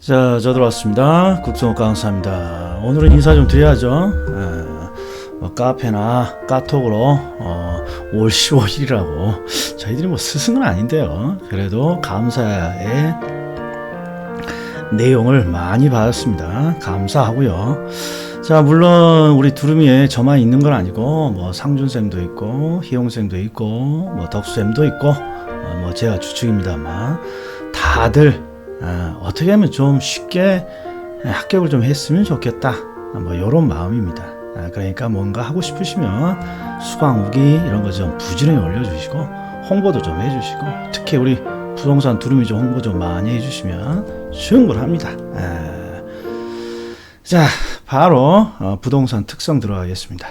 자, 저 들어왔습니다. 국성호 강사입니다. 오늘은 인사 좀 드려야죠. 카페나 카톡으로 5월 15일이라고 저희들이 뭐 스승은 아닌데요. 그래도 감사의 내용을 많이 받았습니다. 감사하고요. 자, 물론 우리 두루미에 저만 있는 건 아니고 뭐 상준쌤도 있고 희용쌤도 있고 뭐 덕수쌤도 있고 뭐 제가 주축입니다만 다들 어떻게 하면 좀 쉽게 합격을 좀 했으면 좋겠다, 뭐 이런 마음입니다. 그러니까 뭔가 하고 싶으시면 수강 후기 이런 거 좀 부지런히 올려주시고 홍보도 좀 해주시고 특히 우리 부동산 두루미 좀 홍보 좀 많이 해주시면 충분합니다. 자, 바로 부동산 특성 들어가겠습니다.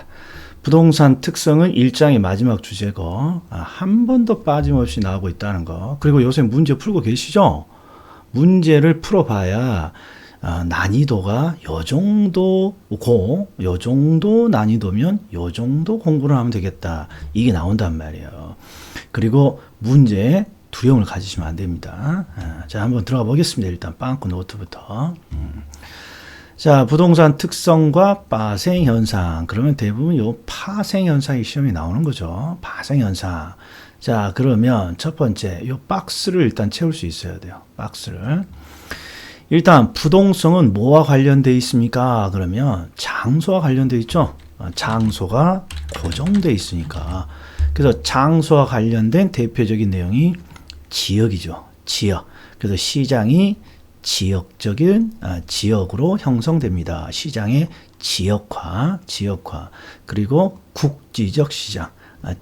부동산 특성은 1장의 마지막 주제고 한 번도 빠짐없이 나오고 있다는 거, 그리고 요새 문제 풀고 계시죠? 문제를 풀어봐야 난이도가 요 정도고 요 정도 난이도면 요 정도 공부를 하면 되겠다, 이게 나온단 말이에요. 그리고 문제에 두려움을 가지시면 안 됩니다. 자, 한번 들어가 보겠습니다. 일단 빵꾸 노트부터. 자, 부동산 특성과 파생 현상. 그러면 대부분 요 파생 현상이 시험에 나오는 거죠. 파생 현상. 자, 그러면 첫 번째 요 박스를 일단 채울 수 있어야 돼요. 박스를. 일단 부동성은 뭐와 관련되어 있습니까? 그러면 장소와 관련되어 있죠. 장소가 고정되어 있으니까. 그래서 장소와 관련된 대표적인 내용이 지역이죠. 지역. 그래서 시장이 지역적인 지역으로 형성됩니다. 시장의 지역화. 그리고 국지적 시장.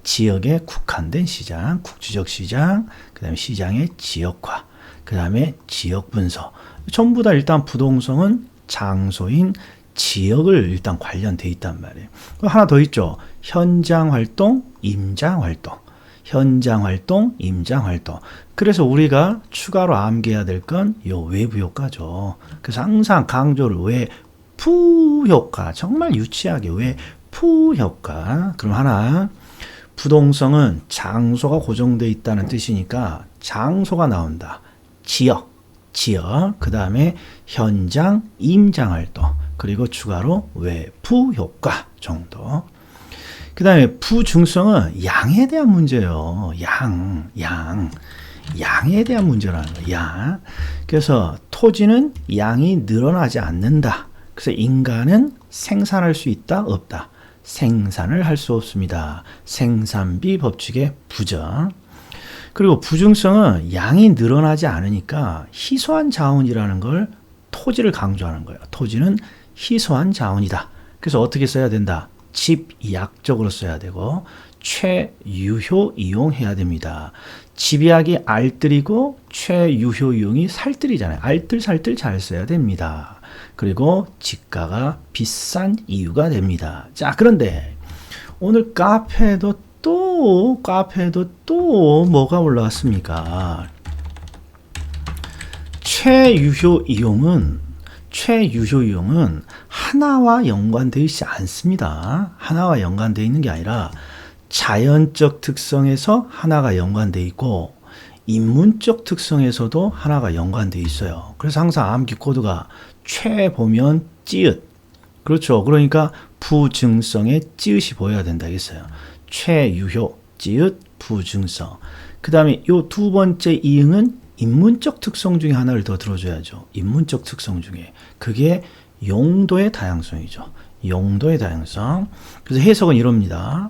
지역에 국한된 시장, 국지적 시장, 그 다음에 시장의 지역화, 그 다음에 지역 분석. 전부 다 일단 부동성은 장소인 지역을 일단 관련돼 있단 말이에요. 하나 더 있죠. 현장 활동, 임장 활동. 현장 활동, 임장 활동. 그래서 우리가 추가로 암기해야 될 건 요 외부 효과죠. 그래서 항상 강조를 외부 효과. 정말 유치하게 외부 효과. 그럼 하나. 부동성은 장소가 고정되어 있다는 뜻이니까 장소가 나온다. 지역, 그 다음에 현장, 임장 활동, 그리고 추가로 외부 효과 정도. 그 다음에 부증성은 양에 대한 문제예요. 양에 대한 문제라는 거예요. 양. 그래서 토지는 양이 늘어나지 않는다. 그래서 인간은 생산할 수 있다, 없다. 생산을 할 수 없습니다. 생산비 법칙의 부정. 그리고 부증성은 양이 늘어나지 않으니까 희소한 자원이라는 걸 토지를 강조하는 거예요. 토지는 희소한 자원이다. 그래서 어떻게 써야 된다? 집약적으로 써야 되고 최유효 이용해야 됩니다. 집약이 알뜰이고 최유효 이용이 살뜰이잖아요. 알뜰살뜰 잘 써야 됩니다. 그리고 지가가 비싼 이유가 됩니다. 자, 그런데 오늘 카페에도 또 뭐가 올라왔습니까? 최유효 이용은 하나와 연관되어 있지 않습니다. 하나와 연관되어 있는 게 아니라 자연적 특성에서 하나가 연관되어 있고 인문적 특성에서도 하나가 연관되어 있어요. 그래서 항상 암기 코드가 최 보면 찌읒. 그렇죠. 그러니까 부증성의 찌읒이 보여야 된다 했어요. 최유효, 찌읒, 부증성. 그 다음에 요 두 번째 이응은 인문적 특성 중에 하나를 더 들어줘야죠. 인문적 특성 중에. 그게 용도의 다양성이죠. 용도의 다양성. 그래서 해석은 이럽니다.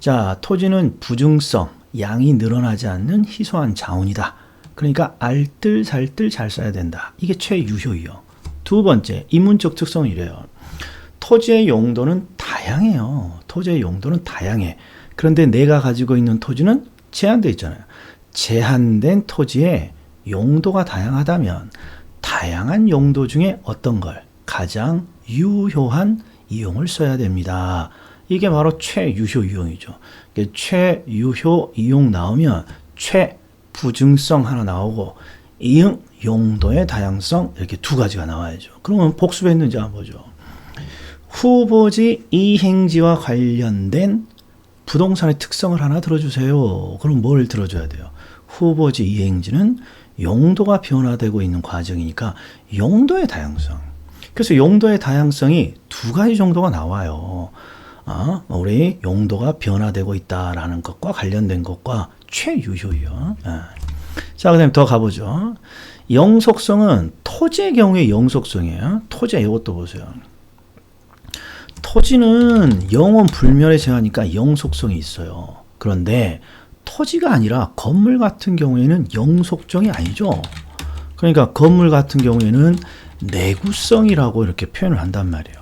자, 토지는 부증성, 양이 늘어나지 않는 희소한 자원이다. 그러니까 알뜰살뜰 잘 써야 된다. 이게 최유효이요. 두 번째, 인문적 특성은 이래요. 토지의 용도는 다양해요. 토지의 용도는 다양해. 그런데 내가 가지고 있는 토지는 제한되어 있잖아요. 제한된 토지의 용도가 다양하다면 다양한 용도 중에 어떤 걸 가장 유효한 이용을 써야 됩니다. 이게 바로 최유효 이용이죠. 최유효 이용 나오면 최부증성 하나 나오고 이응 용도의 다양성 이렇게 두 가지가 나와야죠. 그러면 복습했는지 한번 보죠. 후보지 이행지와 관련된 부동산의 특성을 하나 들어주세요. 그럼 뭘 들어줘야 돼요? 후보지 이행지는 용도가 변화되고 있는 과정이니까 용도의 다양성. 그래서 용도의 다양성이 두 가지 정도가 나와요. 우리 용도가 변화되고 있다라는 것과 관련된 것과 최유효요. 자, 그 다음에 더 가보죠. 영속성은 토지의 경우에 영속성이에요. 토지 이것도 보세요. 토지는 영원 불멸의 재화니까 영속성이 있어요. 그런데 토지가 아니라 건물 같은 경우에는 영속성이 아니죠. 그러니까 건물 같은 경우에는 내구성이라고 이렇게 표현을 한단 말이에요.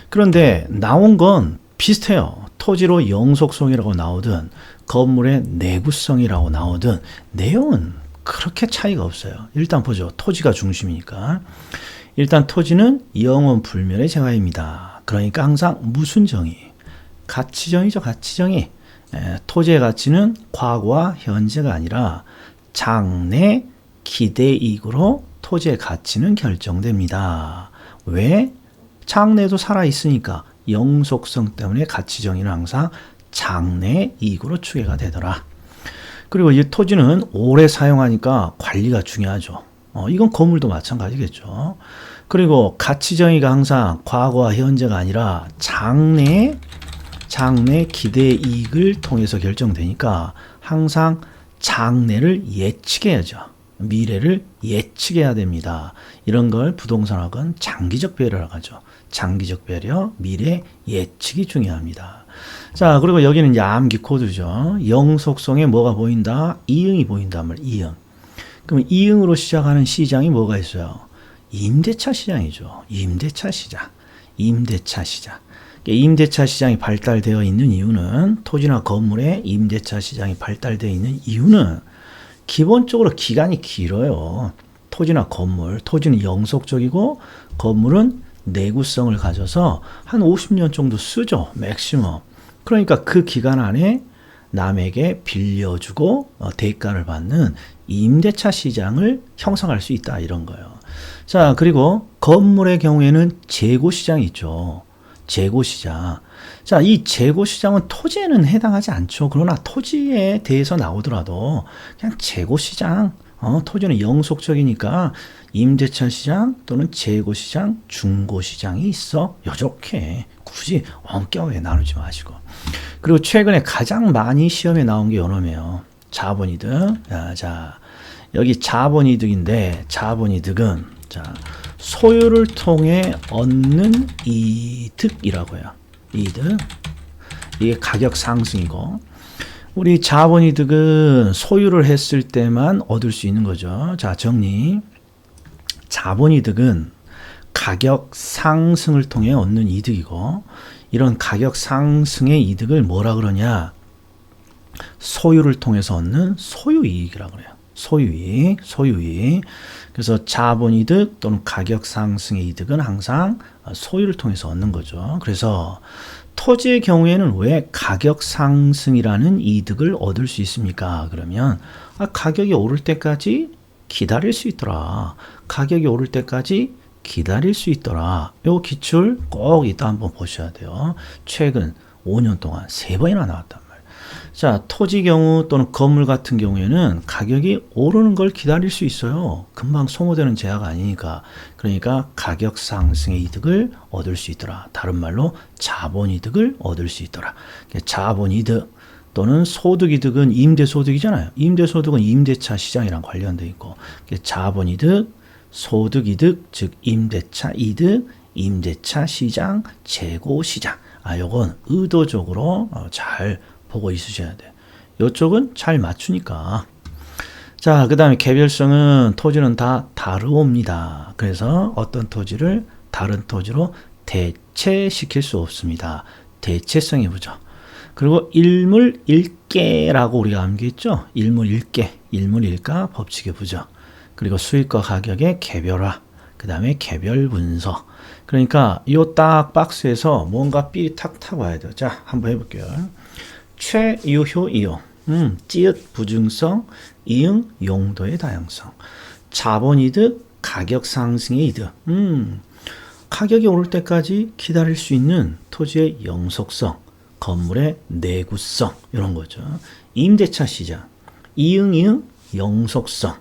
그런데 나온 건 비슷해요. 토지로 영속성이라고 나오든 건물의 내구성이라고 나오든 내용은 그렇게 차이가 없어요. 일단 보죠. 토지가 중심이니까. 일단 토지는 영원 불멸의 재화입니다. 그러니까 항상 무슨 정의? 가치정의죠. 가치정의. 토지의 가치는 과거와 현재가 아니라 장래 기대이익으로 토지의 가치는 결정됩니다. 왜? 장래도 살아있으니까 영속성 때문에 가치정의는 항상 장래 이익으로 추계가 되더라. 그리고 이 토지는 오래 사용하니까 관리가 중요하죠. 이건 건물도 마찬가지겠죠. 그리고 가치정의가 항상 과거와 현재가 아니라 장래 기대 이익을 통해서 결정되니까 항상 장래를 예측해야죠. 미래를 예측해야 됩니다. 이런 걸 부동산학은 장기적 배려라고 하죠. 장기적 배려, 미래 예측이 중요합니다. 자, 그리고 여기는 이제 암기 코드죠. 영속성에 뭐가 보인다? 이응이 보인단 말이에요. 이응. 그럼 이응으로 시작하는 시장이 뭐가 있어요? 임대차 시장이죠. 임대차 시장. 임대차 시장. 임대차 시장이 발달되어 있는 이유는 토지나 건물에 임대차 시장이 발달되어 있는 이유는 기본적으로 기간이 길어요. 토지나 건물. 토지는 영속적이고 건물은 내구성을 가져서 한 50년 정도 쓰죠. 맥시멈. 그러니까 그 기간 안에 남에게 빌려주고 대가를 받는 임대차 시장을 형성할 수 있다. 이런 거예요. 자, 그리고 건물의 경우에는 재고시장이 있죠. 재고시장. 자, 이 재고시장은 토지에는 해당하지 않죠. 그러나 토지에 대해서 나오더라도 그냥 재고시장, 토지는 영속적이니까 임대차 시장 또는 재고시장, 중고시장이 있어. 요렇게 굳이 엄격하게 나누지 마시고. 그리고 최근에 가장 많이 시험에 나온 게 요놈이에요. 자본이득. 자, 여기 자본이득인데 자본이득은 자, 소유를 통해 얻는 이득이라고 해요. 이득. 이게 가격 상승이고 우리 자본이득은 소유를 했을 때만 얻을 수 있는 거죠. 자, 정리. 자본이득은 가격 상승을 통해 얻는 이득이고 이런 가격 상승의 이득을 뭐라 그러냐? 소유를 통해서 얻는 소유이익이라고 그래요. 소유이익. 그래서 자본이득 또는 가격 상승의 이득은 항상 소유를 통해서 얻는 거죠. 그래서 토지의 경우에는 왜 가격 상승이라는 이득을 얻을 수 있습니까? 그러면 가격이 오를 때까지 기다릴 수 있더라. 가격이 오를 때까지 기다릴 수 있더라. 요 기출 꼭 이따 한번 보셔야 돼요. 최근 5년 동안 3번이나 나왔단 말이에요. 자, 토지 경우 또는 건물 같은 경우에는 가격이 오르는 걸 기다릴 수 있어요. 금방 소모되는 재화가 아니니까. 그러니까 가격 상승의 이득을 얻을 수 있더라. 다른 말로 자본이득을 얻을 수 있더라. 자본이득 또는 소득이득은 임대소득이잖아요. 임대소득은 임대차 시장이랑 관련돼 있고 자본이득, 소득이득, 즉 임대차 이득, 임대차 시장, 재고시장. 요건 의도적으로 잘 보고 있으셔야 돼요. 이쪽은 잘 맞추니까. 자, 그 다음에 개별성은 토지는 다 다르옵니다. 그래서 어떤 토지를 다른 토지로 대체시킬 수 없습니다. 대체성이 보죠. 그리고 일물일계라고 우리가 암기했죠. 일물일계, 일물일가 법칙의 부적. 그리고 수익과 가격의 개별화. 그 다음에 개별 분석. 그러니까 이 딱 박스에서 뭔가 삘이 탁탁 와야 돼요. 자, 한번 해볼게요. 최유효 이용. 찌읒 부증성, 이응 용도의 다양성. 자본이득, 가격 상승의 이득. 가격이 오를 때까지 기다릴 수 있는 토지의 영속성, 건물의 내구성 이런 거죠. 임대차 시장, 이응 영속성,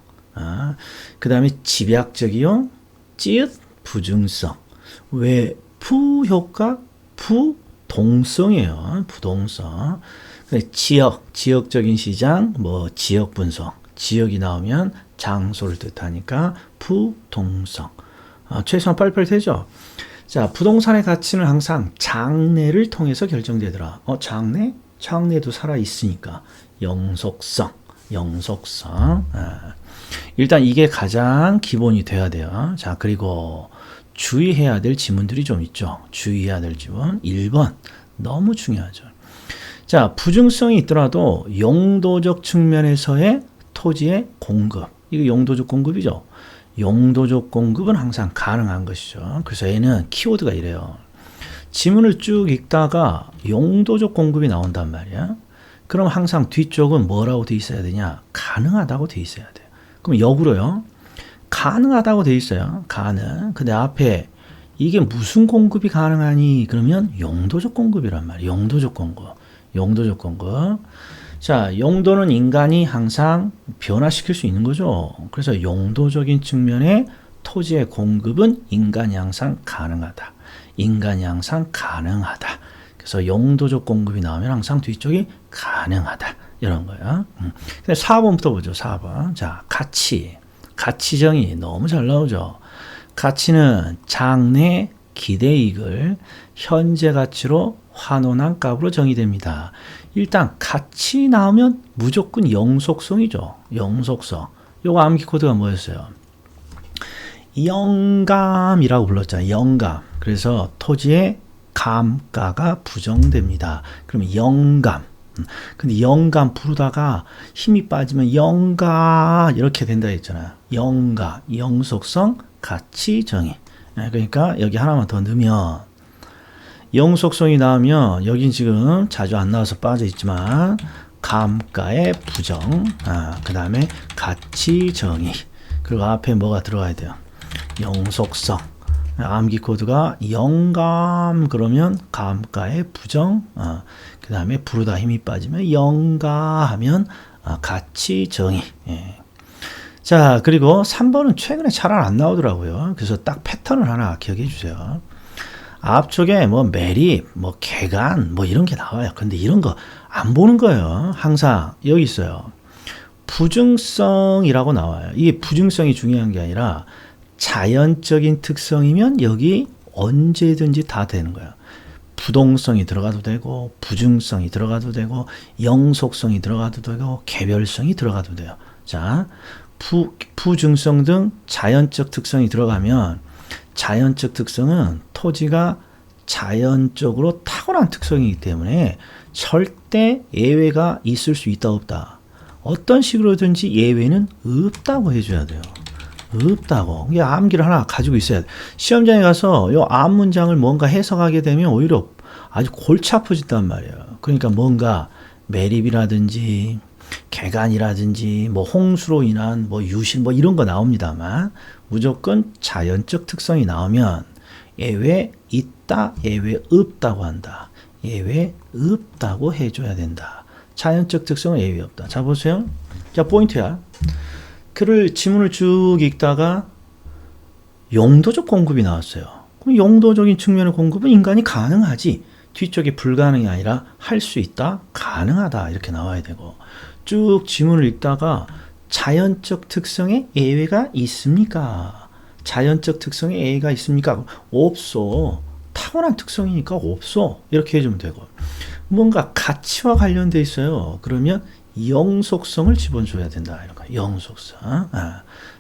그 다음에 집약적이요, 찌읒 부증성, 왜 부효과 부동성이에요. 부동성. 지역적인 시장, 뭐 지역 분석, 지역이 나오면 장소를 뜻하니까 부동성. 최소한 빨리빨리 되죠. 자, 부동산의 가치는 항상 장래를 통해서 결정되더라. 장래? 장래도 살아 있으니까 영속성. 일단 이게 가장 기본이 돼야 돼요. 자, 그리고 주의해야 될 지문들이 좀 있죠. 주의해야 될 지문. 1번. 너무 중요하죠. 자, 부증성이 있더라도 용도적 측면에서의 토지의 공급. 이거 용도적 공급이죠. 용도적 공급은 항상 가능한 것이죠. 그래서 얘는 키워드가 이래요. 지문을 쭉 읽다가 용도적 공급이 나온단 말이야. 그럼 항상 뒤쪽은 뭐라고 돼 있어야 되냐? 가능하다고 돼 있어야 돼요. 그럼 역으로요. 가능하다고 돼 있어요. 가능. 근데 앞에 이게 무슨 공급이 가능하니? 그러면 용도적 공급이란 말이에요. 용도적 공급. 자, 용도는 인간이 항상 변화시킬 수 있는 거죠. 그래서 용도적인 측면의 토지의 공급은 인간이 항상 가능하다. 그래서 용도적 공급이 나오면 항상 뒤쪽이 가능하다. 이런 거야. 근데 4번부터 보죠. 4번. 자, 가치정의 너무 잘 나오죠. 가치는 장래 기대이익을 현재 가치로 환원한 값으로 정의됩니다. 일단 가치 나오면 무조건 영속성이죠. 영속성. 요거 암기 코드가 뭐였어요? 영감이라고 불렀잖아요. 영감. 그래서 토지의 감가가 부정됩니다. 그러면 영감. 근데 영감 부르다가 힘이 빠지면 영가 이렇게 된다 했잖아요. 영가, 영속성, 가치 정의. 그러니까 여기 하나만 더 넣으면 영속성이 나오면 여긴 지금 자주 안 나와서 빠져 있지만 감가의 부정, 그 다음에 가치 정의, 그리고 앞에 뭐가 들어가야 돼요? 영속성. 암기 코드가 영감 그러면 감가의 부정, 그 다음에 부르다 힘이 빠지면 영가 하면 가치 정의. 자, 그리고 3번은 최근에 잘 안 나오더라고요. 그래서 딱 패턴을 하나 기억해 주세요. 앞쪽에 뭐 매립, 뭐 개간, 뭐 이런 게 나와요. 근데 이런 거 안 보는 거예요. 항상 여기 있어요. 부증성이라고 나와요. 이게 부증성이 중요한 게 아니라 자연적인 특성이면 여기 언제든지 다 되는 거야. 부동성이 들어가도 되고, 부증성이 들어가도 되고, 영속성이 들어가도 되고, 개별성이 들어가도 돼요. 자, 부증성 등 자연적 특성이 들어가면 자연적 특성은 토지가 자연적으로 타고난 특성이기 때문에 절대 예외가 있을 수 있다 없다. 어떤 식으로든지 예외는 없다고 해줘야 돼요. 없다고. 이게 암기를 하나 가지고 있어야 돼. 시험장에 가서 요 암 문장을 뭔가 해석하게 되면 오히려 아주 골치 아프지단 말이에요. 그러니까 뭔가 매립이라든지 개간이라든지 뭐 홍수로 인한 뭐 유실 뭐 이런 거 나옵니다만 무조건 자연적 특성이 나오면 예외 있다, 예외 없다고 한다. 예외 없다고 해줘야 된다. 자연적 특성은 예외 없다. 자, 보세요. 자, 포인트야. 지문을 쭉 읽다가 용도적 공급이 나왔어요. 그럼 용도적인 측면의 공급은 인간이 가능하지. 뒤쪽이 불가능이 아니라 할 수 있다, 가능하다 이렇게 나와야 되고, 쭉 지문을 읽다가 자연적 특성에 예외가 있습니까? 자연적 성에 A가 있습니까? 없어. 타고난 특성이니까 없어. 이렇게 해주면 되고. 뭔가 가치와 관련돼 있어요. 그러면 영속성을 집어줘야 된다. 이런 거. 영속성.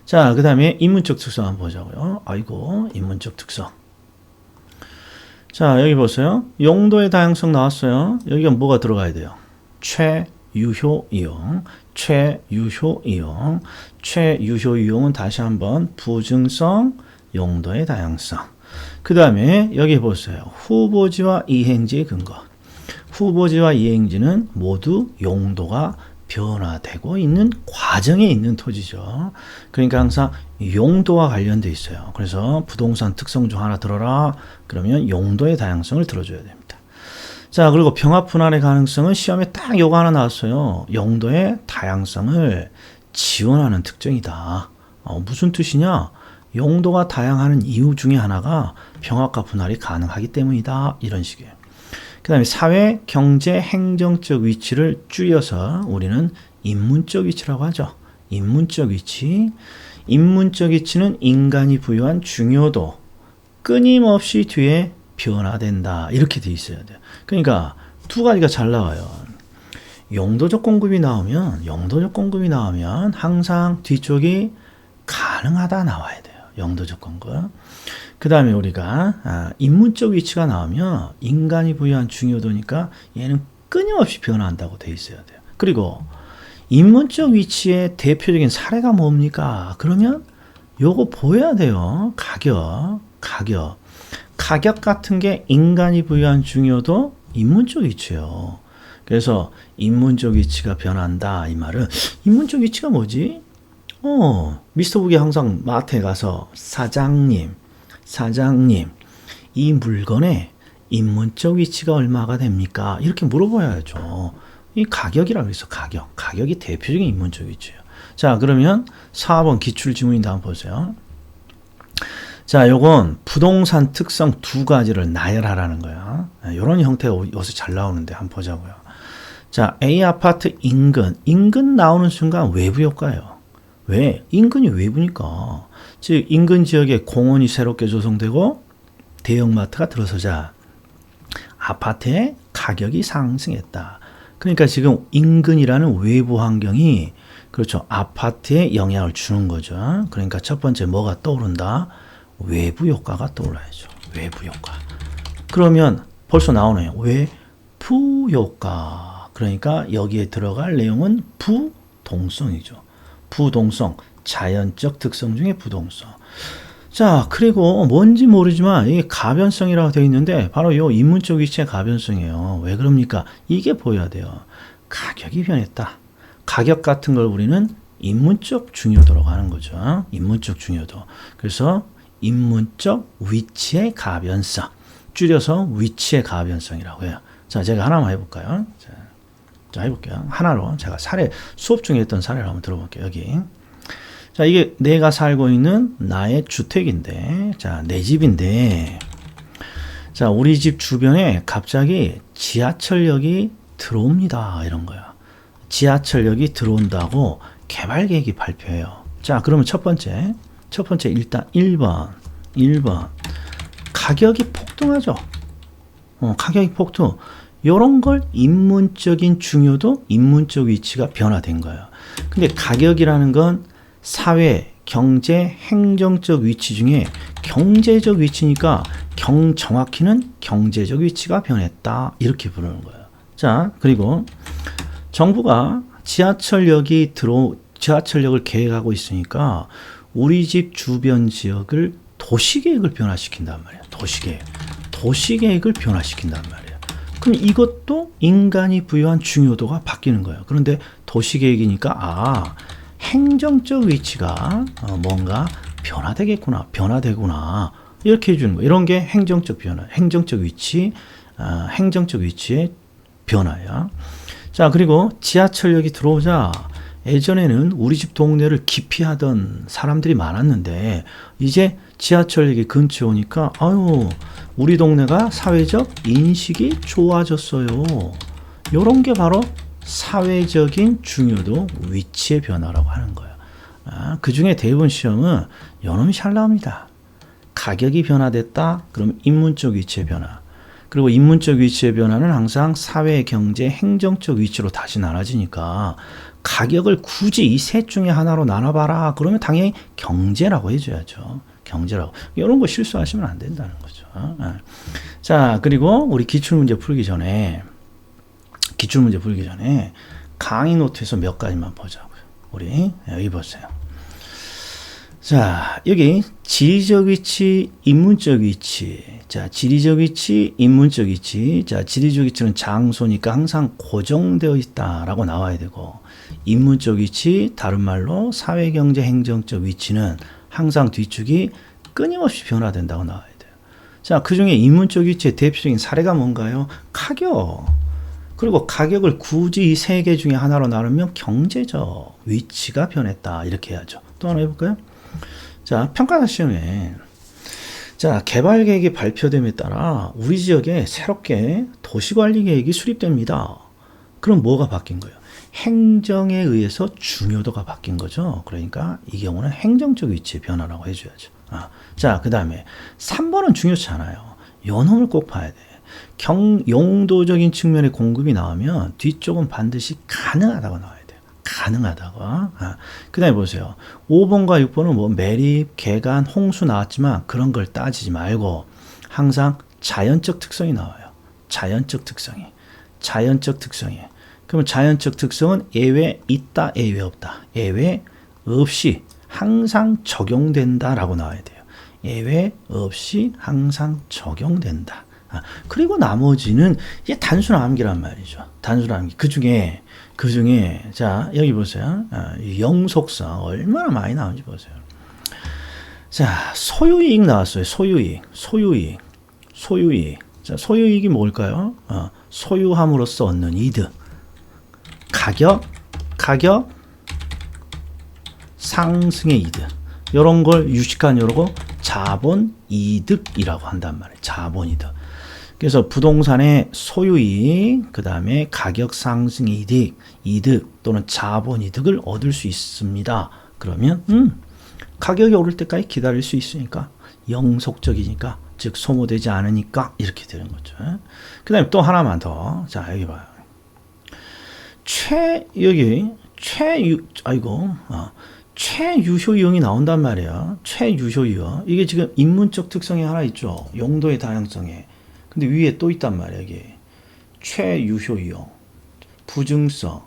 자, 그 다음에 인문적 특성 한번 보자고요. 아이고, 인문적 특성. 자, 여기 보세요. 용도의 다양성 나왔어요. 여기가 뭐가 들어가야 돼요? 최유효 이용. 최유효 이용. 최유효 이용은 다시 한번 부증성, 용도의 다양성. 그 다음에 여기 보세요. 후보지와 이행지의 근거. 후보지와 이행지는 모두 용도가 변화되고 있는 과정에 있는 토지죠. 그러니까 항상 용도와 관련돼 있어요. 그래서 부동산 특성 중 하나 들어라. 그러면 용도의 다양성을 들어줘야 됩니다. 자, 그리고 병합 분할의 가능성은 시험에 딱 요거 하나 나왔어요. 용도의 다양성을 지원하는 특징이다. 무슨 뜻이냐? 용도가 다양하는 이유 중에 하나가 병합과 분할이 가능하기 때문이다. 이런 식이에요. 그 다음에 사회, 경제, 행정적 위치를 줄여서 우리는 인문적 위치라고 하죠. 인문적 위치. 인문적 위치는 인간이 부여한 중요도, 끊임없이 뒤에 변화된다. 이렇게 돼 있어야 돼요. 그러니까 두 가지가 잘 나와요. 용도적 공급이 나오면 항상 뒤쪽이 가능하다 나와야 돼요. 용도적 공급. 그 다음에 우리가 인문적 위치가 나오면 인간이 부여한 중요도니까 얘는 끊임없이 변화한다고 돼 있어야 돼요. 그리고 인문적 위치의 대표적인 사례가 뭡니까? 그러면 요거 보여야 돼요. 가격 같은 게 인간이 부여한 중요도 인문적 위치예요. 그래서 인문적 위치가 변한다 이 말은 인문적 위치가 뭐지? 미스터 북이 항상 마트에 가서 사장님 이 물건의 인문적 위치가 얼마가 됩니까? 이렇게 물어봐야죠. 이 가격이라고 해서 가격이 대표적인 인문적 위치예요. 자, 그러면 4번 기출지문인데 한번 보세요. 자, 요건 부동산 특성 두 가지를 나열하라는 거야. 이런 형태가 요새 잘 나오는데 한번 보자고요. 자, A 아파트 인근 나오는 순간 외부 효과예요. 왜? 인근이 외부니까. 즉 인근 지역에 공원이 새롭게 조성되고 대형마트가 들어서자 아파트의 가격이 상승했다. 그러니까 지금 인근이라는 외부 환경이 그렇죠. 아파트에 영향을 주는 거죠. 그러니까 첫 번째 뭐가 떠오른다? 외부 효과가 떠올라야죠. 외부 효과. 그러면 벌써 나오네요. 외부 효과. 그러니까 여기에 들어갈 내용은 부동성이죠. 부동성, 자연적 특성 중에 부동성. 자, 그리고 뭔지 모르지만 이게 가변성이라고 되어 있는데 바로 이 인문적 위치의 가변성이에요. 왜 그럽니까? 이게 보여야 돼요. 가격이 변했다. 가격 같은 걸 우리는 인문적 중요도라고 하는 거죠. 인문적 중요도. 그래서 인문적 위치의 가변성. 줄여서 위치의 가변성이라고 해요. 자, 제가 하나만 해볼까요? 자, 해볼게요. 하나로 제가 수업 중에 했던 사례를 한번 들어볼게요. 여기. 자, 이게 내가 살고 있는 나의 주택인데, 자, 내 집인데, 자, 우리 집 주변에 갑자기 지하철역이 들어옵니다. 이런 거야. 지하철역이 들어온다고 개발 계획이 발표해요. 자, 그러면 첫 번째 일단 1번. 가격이 폭등하죠. 가격이 폭등. 요런 걸 인문적인 중요도, 인문적 위치가 변화된 거예요. 근데 가격이라는 건 사회, 경제, 행정적 위치 중에 경제적 위치니까 정확히는 경제적 위치가 변했다. 이렇게 부르는 거예요. 자, 그리고 정부가 지하철역을 계획하고 있으니까 우리 집 주변 지역을 도시계획을 변화시킨단 말이에요. 도시계획을 변화시킨단 말이에요. 그럼 이것도 인간이 부여한 중요도가 바뀌는 거예요. 그런데 도시계획이니까 행정적 위치가 뭔가 변화되구나 이렇게 해주는 거예요. 이런 게 행정적 변화, 행정적 위치의 변화야. 자, 그리고 지하철역이 들어오자 예전에는 우리 집 동네를 기피하던 사람들이 많았는데 이제 지하철역이 근처에 오니까 우리 동네가 사회적 인식이 좋아졌어요. 이런 게 바로 사회적인 중요도 위치의 변화라고 하는 거예요. 그 중에 대부분 시험은 요놈이 잘 나옵니다. 가격이 변화됐다. 그럼 인문적 위치의 변화. 그리고 인문적 위치의 변화는 항상 사회, 경제, 행정적 위치로 다시 나눠지니까 가격을 굳이 이 셋 중에 하나로 나눠봐라. 그러면 당연히 경제라고 해줘야죠. 경제라고. 이런 거 실수하시면 안 된다는 거죠. 자, 그리고 우리 기출문제 풀기 전에 강의 노트에서 몇 가지만 보자고요. 우리 여기 보세요. 자, 여기 지리적 위치, 인문적 위치. 자, 지리적 위치, 인문적 위치. 자, 지리적 위치는 장소니까 항상 고정되어 있다라고 나와야 되고, 인문적 위치, 다른 말로 사회, 경제, 행정적 위치는 항상 뒤축이 끊임없이 변화된다고 나와야 돼요. 자, 그 중에 인문적 위치의 대표적인 사례가 뭔가요? 가격. 그리고 가격을 굳이 이 세 개 중에 하나로 나누면 경제적 위치가 변했다. 이렇게 해야죠. 또 하나 해볼까요? 자, 평가사 시험에 자, 개발 계획이 발표됨에 따라 우리 지역에 새롭게 도시관리 계획이 수립됩니다. 그럼 뭐가 바뀐 거예요? 행정에 의해서 중요도가 바뀐 거죠. 그러니까 이 경우는 행정적 위치의 변화라고 해줘야죠. 자, 그 다음에 3번은 중요치 않아요. 요 놈을 꼭 봐야 돼. 용도적인 측면의 공급이 나오면 뒤쪽은 반드시 가능하다고 나와야 돼요. 가능하다고. 그 다음에 보세요. 5번과 6번은 뭐 매립, 개간, 홍수 나왔지만 그런 걸 따지지 말고 항상 자연적 특성이 나와요. 자연적 특성이. 그러면 자연적 특성은 예외 있다, 예외 없다. 예외 없이 항상 적용된다라고 나와야 돼요. 예외 없이 항상 적용된다. 그리고 나머지는 이게 단순 암기란 말이죠. 단순 암기. 그 중에 자, 여기 보세요. 영속성 얼마나 많이 나오는지 보세요. 자, 소유이익 나왔어요. 소유이익. 자, 소유이익이 뭘까요? 소유함으로써 얻는 이득. 가격 상승의 이득. 이런 걸 유식한 요러고 자본 이득이라고 한단 말이에요. 자본 이득. 그래서 부동산의 소유이익, 그 다음에 가격 상승의 이득 또는 자본 이득을 얻을 수 있습니다. 그러면 가격이 오를 때까지 기다릴 수 있으니까 영속적이니까, 즉 소모되지 않으니까 이렇게 되는 거죠. 그 다음에 또 하나만 더. 자, 여기 봐요. 최유효이용이 나온단 말이에요. 최유효이용. 이게 지금 인문적 특성이 하나 있죠. 용도의 다양성에. 근데 위에 또 있단 말이에요. 이게 최유효이용, 부증성.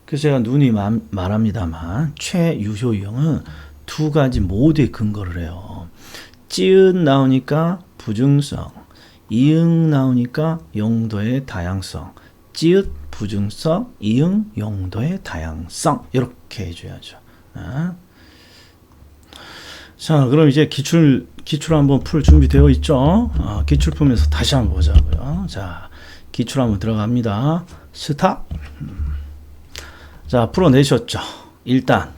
그래서 제가 누누이 말합니다만 최유효이용은 두 가지 모두에 근거를 해요. 찌읒 나오니까 부증성, 이응 나오니까 용도의 다양성. 찌읒 부증성, 이응 용도의 다양성. 이렇게 해줘야죠. 자, 그럼 이제 기출 한번 풀 준비되어 있죠? 기출 풀면서 다시 한번 보자고요. 자, 기출 한번 들어갑니다. 스탑. 자, 풀어내셨죠? 일단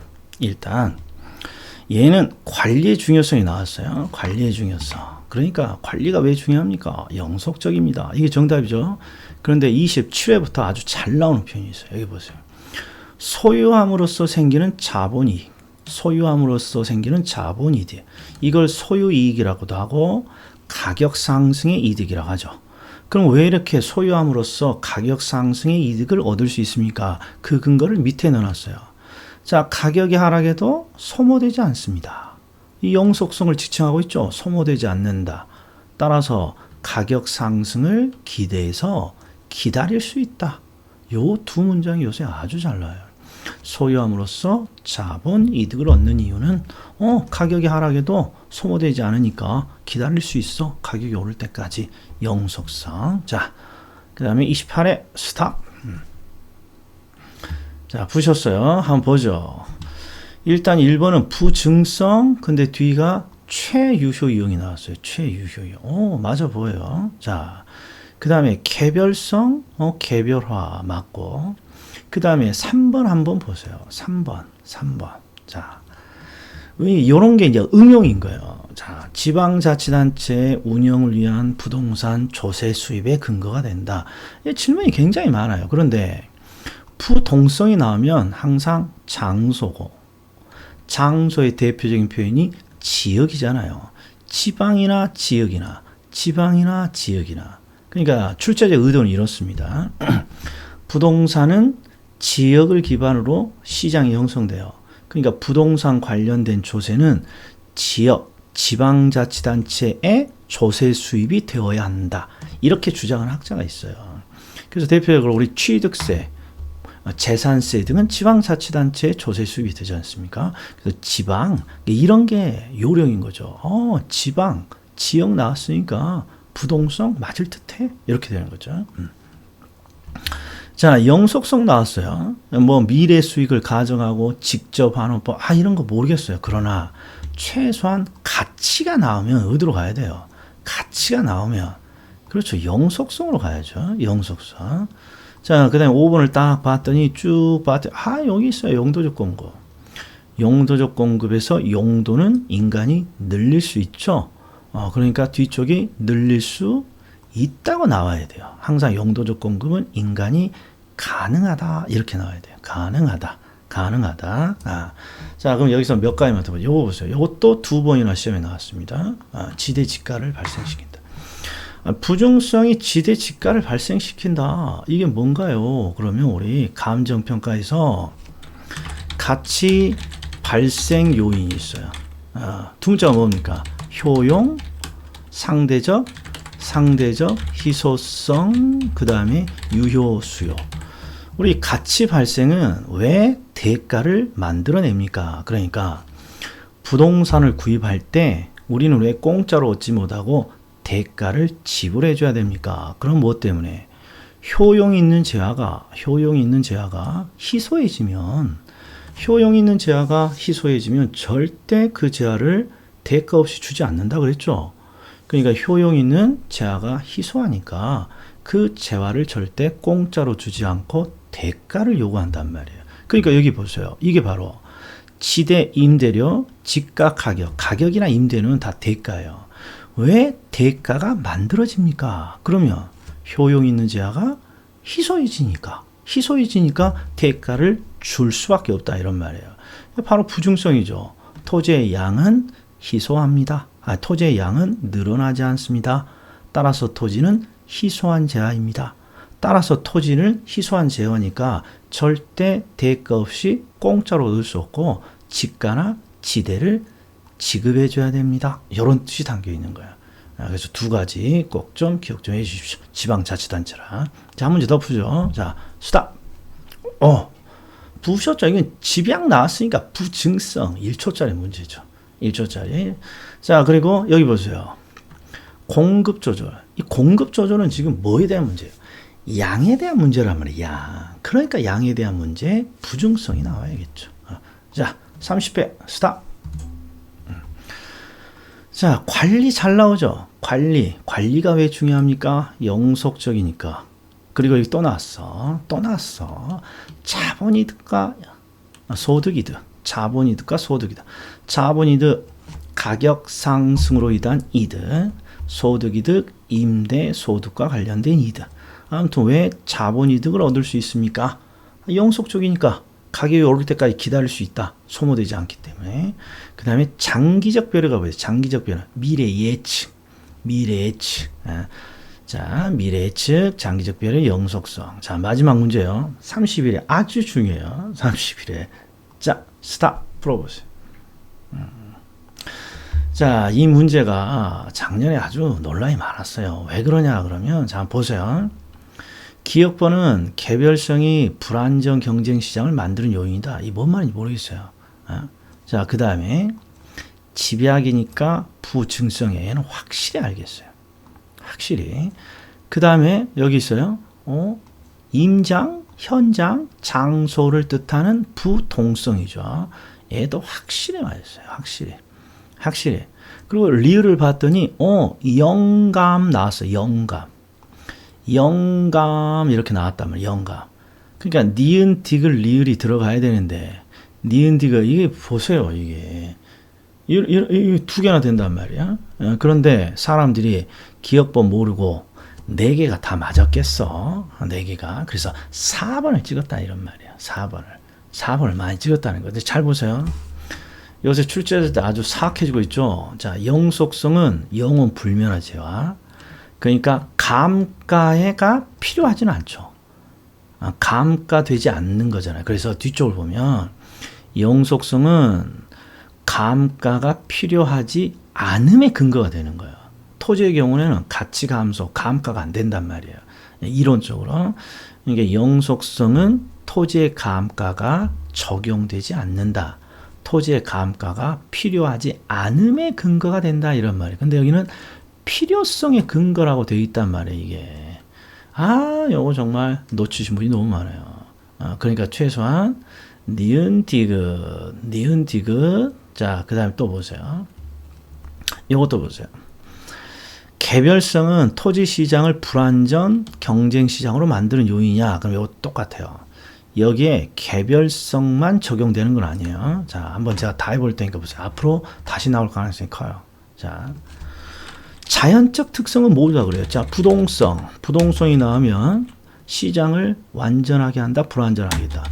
얘는 관리의 중요성이 나왔어요. 관리의 중요성. 그러니까 관리가 왜 중요합니까? 영속적입니다. 이게 정답이죠. 그런데 27회부터 아주 잘 나오는 표현이 있어요. 여기 보세요. 소유함으로써 생기는 자본이익. 이걸 소유이익이라고도 하고 가격 상승의 이득이라고 하죠. 그럼 왜 이렇게 소유함으로써 가격 상승의 이득을 얻을 수 있습니까? 그 근거를 밑에 넣어놨어요. 자, 가격이 하락해도 소모되지 않습니다. 이 영속성을 지칭하고 있죠. 소모되지 않는다. 따라서 가격 상승을 기대해서 기다릴 수 있다. 요 두 문장이 요새 아주 잘 나와요. 소유함으로써 자본 이득을 얻는 이유는 가격이 하락해도 소모되지 않으니까 기다릴 수 있어. 가격이 오를 때까지. 영속성. 자, 그 다음에 28회 스탑. 자, 보셨어요. 한번 보죠. 일단 1번은 부증성. 근데 뒤가 최유효이용이 나왔어요. 최유효이용. 맞아 보여요. 자, 그 다음에 개별성. 개별화 맞고. 그 다음에 3번 한번 보세요. 3번. 자, 이런 게 이제 응용인 거예요. 자, 지방자치단체 운영을 위한 부동산 조세 수입의 근거가 된다. 질문이 굉장히 많아요. 그런데 부동성이 나오면 항상 장소고, 장소의 대표적인 표현이 지역이잖아요. 지방이나 지역이나. 그러니까 출제자의 의도는 이렇습니다. 부동산은 지역을 기반으로 시장이 형성돼요. 그러니까 부동산 관련된 조세는 지역, 지방자치단체의 조세 수입이 되어야 한다. 이렇게 주장하는 학자가 있어요. 그래서 대표적으로 우리 취득세, 재산세 등은 지방자치단체의 조세 수입이 되지 않습니까? 그래서 지방, 이런 게 요령인 거죠. 지방, 지역 나왔으니까 부동성 맞을 듯해? 이렇게 되는 거죠. 자, 영속성 나왔어요. 뭐 미래 수익을 가정하고 직접 하는 법, 이런 거 모르겠어요. 그러나 최소한 가치가 나오면 어디로 가야 돼요? 가치가 나오면, 그렇죠, 영속성으로 가야죠. 영속성. 자, 그 다음에 5번을 딱 봤더니 쭉 봤더니 여기 있어요. 용도적 공급. 용도적 공급에서 용도는 인간이 늘릴 수 있죠. 그러니까 뒤쪽이 늘릴 수 있다고 나와야 돼요. 항상 용도적 공급은 인간이 가능하다 이렇게 나와야 돼요. 가능하다. 자, 그럼 여기서 몇 가지만 더 보죠. 요거 보세요. 요것도 2번이나 시험에 나왔습니다. 지대 지가를 발생시킨다. 부중성이 지대 지가를 발생시킨다. 이게 뭔가요? 그러면 우리 감정평가에서 가치 발생 요인이 있어요. 두 문자가 뭡니까? 효용, 상대적, 희소성, 그 다음에 유효, 수요. 우리 가치 발생은 왜 대가를 만들어냅니까? 그러니까 부동산을 구입할 때 우리는 왜 공짜로 얻지 못하고 대가를 지불해 줘야 됩니까? 그럼 무엇 때문에? 효용 있는 재화가 희소해지면 절대 그 재화를 대가 없이 주지 않는다 그랬죠. 그러니까 효용 있는 재화가 희소하니까 그 재화를 절대 공짜로 주지 않고 대가를 요구한단 말이에요. 그러니까 여기 보세요. 이게 바로 지대 임대료, 지가 가격이나 임대료는 다 대가예요. 왜 대가가 만들어집니까? 그러면 효용 있는 재화가 희소해지니까 대가를 줄 수밖에 없다 이런 말이에요. 바로 부중성이죠. 토지의 양은 희소합니다. 토지의 양은 늘어나지 않습니다. 따라서 토지는 희소한 재화입니다. 따라서 토지는 희소한 재화니까 절대 대가 없이 공짜로 얻을 수 없고 지가나 지대를 지급해 줘야 됩니다. 이런 뜻이 담겨 있는 거예요. 그래서 두 가지 꼭 좀 기억 좀 해 주십시오. 지방자치단체라. 자, 한 문제 더 푸죠. 자, 스탑. 부셨죠. 이건 집약 나왔으니까 부증성 1초짜리 문제죠. 1초짜리. 자, 그리고 여기 보세요. 공급 조절. 이 공급 조절은 지금 뭐에 대한 문제예요? 양에 대한 문제란 말이에요. 양. 그러니까 양에 대한 문제 부중성이 나와야겠죠. 자, 30회 스탑. 자, 관리 잘 나오죠. 관리가 왜 중요합니까? 영속적이니까. 그리고 여기 또 나왔어. 자본이득과 소득이득. 자본이득 가격 상승으로 인한 이득, 소득이득 임대 소득과 관련된 이득. 아무튼 왜 자본이득을 얻을 수 있습니까? 영속적이니까 가격이 오를 때까지 기다릴 수 있다. 소모되지 않기 때문에. 그 다음에 장기적 변화가 뭐예요? 장기적 변화. 미래 예측. 자, 미래 예측, 장기적 변화의 영속성. 자, 마지막 문제요. 30일에 아주 중요해요. 30일에. 자, 스탑. 풀어보세요. 자, 이 문제가 작년에 아주 논란이 많았어요. 왜 그러냐 그러면 자, 보세요. 기업번은 개별성이 불안정 경쟁 시장을 만드는 요인이다. 이 뭔 말인지 모르겠어요. 자, 그 다음에 집약이니까 부증성에 얘는 확실히 알겠어요. 확실히. 그 다음에 여기 있어요. 임장, 현장, 장소를 뜻하는 부동성이죠. 얘도 확실히 맞았어요. 확실히. 그리고 리을을 봤더니 영감 나왔어요. 영감 이렇게 나왔단 말이에요. 영감. 그러니까 니은 디귿 리을이 들어가야 되는데 니은 디귿 이게 보세요. 이게 두 개나 된단 말이야. 그런데 사람들이 기억법 모르고 4개가 다 맞았겠어. 4개가. 그래서 4번을 찍었다 이런 말이야. 4번을 많이 찍었다는 거. 근데 잘 보세요. 요새 출제될 때 아주 사악해지고 있죠. 자, 영속성은 영원 불면화 재화. 그러니까 감가가 필요하지는 않죠. 감가되지 않는 거잖아요. 그래서 뒤쪽을 보면 영속성은 감가가 필요하지 않음의 근거가 되는 거예요. 토지의 경우에는 가치 감소, 감가가 안 된단 말이에요. 이론적으로. 이게 영속성은 토지의 감가가 적용되지 않는다. 토지의 감가가 필요하지 않음의 근거가 된다 이런 말이에요. 근데 여기는 필요성의 근거라고 되어 있단 말이에요. 이게 요거 정말 놓치신 분이 너무 많아요. 그러니까 최소한 니은 디귿 자, 그 다음에 또 보세요. 이것도 보세요. 개별성은 토지 시장을 불완전 경쟁 시장으로 만드는 요인이냐? 그럼 이거 똑같아요. 여기에 개별성만 적용되는 건 아니에요. 자, 한번 제가 다 해볼 테니까 보세요. 앞으로 다시 나올 가능성이 커요. 자, 자연적 특성은 뭐다 그래요? 자, 부동성이 나오면 시장을 완전하게 한다, 불완전하게 한다.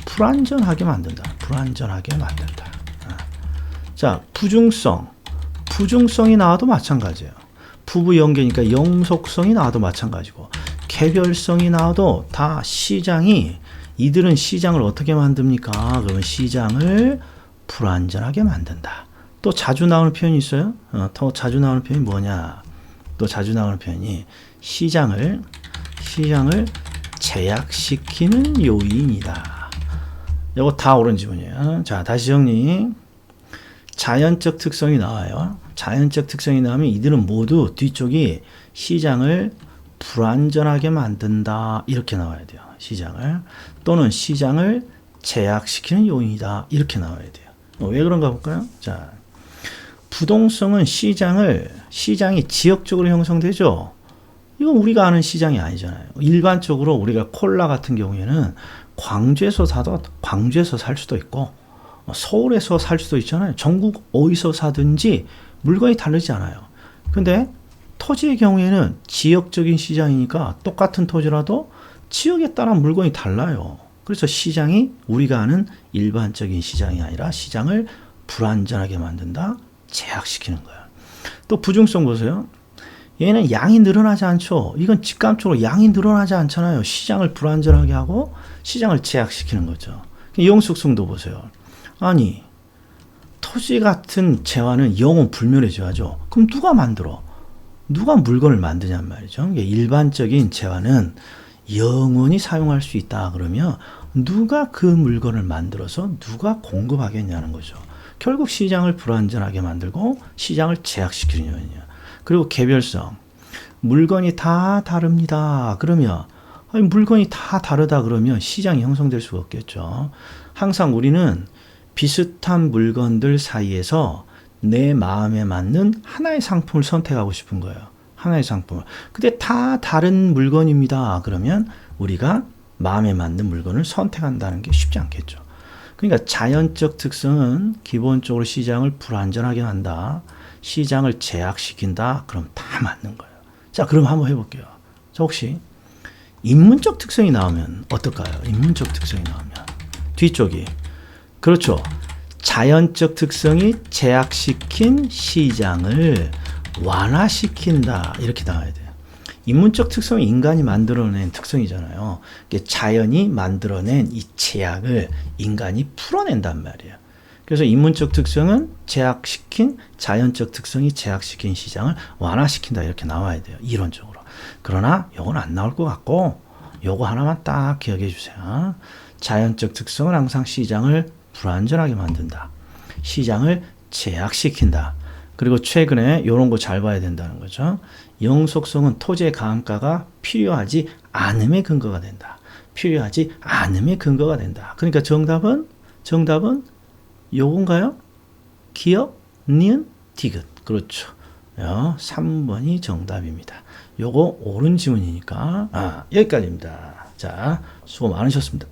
불완전하게 만든다. 자, 부중성이 나와도 마찬가지예요. 부부 연계니까 영속성이 나와도 마찬가지고, 개별성이 나와도 다 이들은 시장을 어떻게 만듭니까? 그러면 시장을 불완전하게 만든다. 또 자주 나오는 표현이 있어요. 더 자주 나오는 표현이 뭐냐? 또 자주 나오는 표현이 시장을 제약시키는 요인이다. 이거 다 옳은 지문이에요. 자, 다시 정리. 자연적 특성이 나와요. 자연적 특성이 나오면 이들은 모두 뒤쪽이 시장을 불완전하게 만든다. 이렇게 나와야 돼요. 또는 시장을 제약시키는 요인이다. 이렇게 나와야 돼요. 왜 그런가 볼까요? 자, 부동성은 시장이 지역적으로 형성되죠. 이건 우리가 아는 시장이 아니잖아요. 일반적으로 우리가 콜라 같은 경우에는 광주에서 사도 광주에서 살 수도 있고, 서울에서 살 수도 있잖아요. 전국 어디서 사든지 물건이 다르지 않아요. 근데 토지의 경우에는 지역적인 시장이니까 똑같은 토지라도 지역에 따라 물건이 달라요. 그래서 시장이 우리가 아는 일반적인 시장이 아니라 시장을 불완전하게 만든다, 제약시키는 거예요. 또 부중성 보세요. 얘는 양이 늘어나지 않죠. 이건 직감적으로 양이 늘어나지 않잖아요. 시장을 불완전하게 하고 시장을 제약시키는 거죠. 영속성도 보세요. 아니, 토지 같은 재화는 영원 불멸해져야죠. 그럼 누가 만들어? 누가 물건을 만드냔 말이죠. 일반적인 재화는 영원히 사용할 수 있다 그러면 누가 그 물건을 만들어서 누가 공급하겠냐는 거죠. 결국 시장을 불완전하게 만들고 시장을 제약시키는 요인이야. 그리고 개별성. 물건이 다 다릅니다. 그러면 물건이 다 다르다 그러면 시장이 형성될 수가 없겠죠. 항상 우리는 비슷한 물건들 사이에서 내 마음에 맞는 하나의 상품을 선택하고 싶은 거예요. 하나의 상품을. 근데 다 다른 물건입니다. 그러면 우리가 마음에 맞는 물건을 선택한다는 게 쉽지 않겠죠. 그러니까 자연적 특성은 기본적으로 시장을 불완전하게 한다. 시장을 제약시킨다. 그럼 다 맞는 거예요. 자, 그럼 한번 해볼게요. 자, 혹시 인문적 특성이 나오면 어떨까요? 인문적 특성이 나오면 뒤쪽이 그렇죠. 자연적 특성이 제약시킨 시장을 완화시킨다. 이렇게 나와야 돼요. 인문적 특성은 인간이 만들어낸 특성이잖아요. 자연이 만들어낸 이 제약을 인간이 풀어낸단 말이에요. 그래서 인문적 특성은 자연적 특성이 제약시킨 시장을 완화시킨다. 이렇게 나와야 돼요. 이론적으로. 그러나 이건 안 나올 것 같고 요거 하나만 딱 기억해 주세요. 자연적 특성은 항상 시장을 불완전하게 만든다. 시장을 제약시킨다. 그리고 최근에 이런 거 잘 봐야 된다는 거죠. 영속성은 토지의 감가가 필요하지 않음의 근거가 된다. 필요하지 않음의 근거가 된다. 그러니까 정답은 요건가요? 기억, 니은, 디귿. 그렇죠. 3번이 정답입니다. 요거 옳은 지문이니까 여기까지입니다. 자, 수고 많으셨습니다.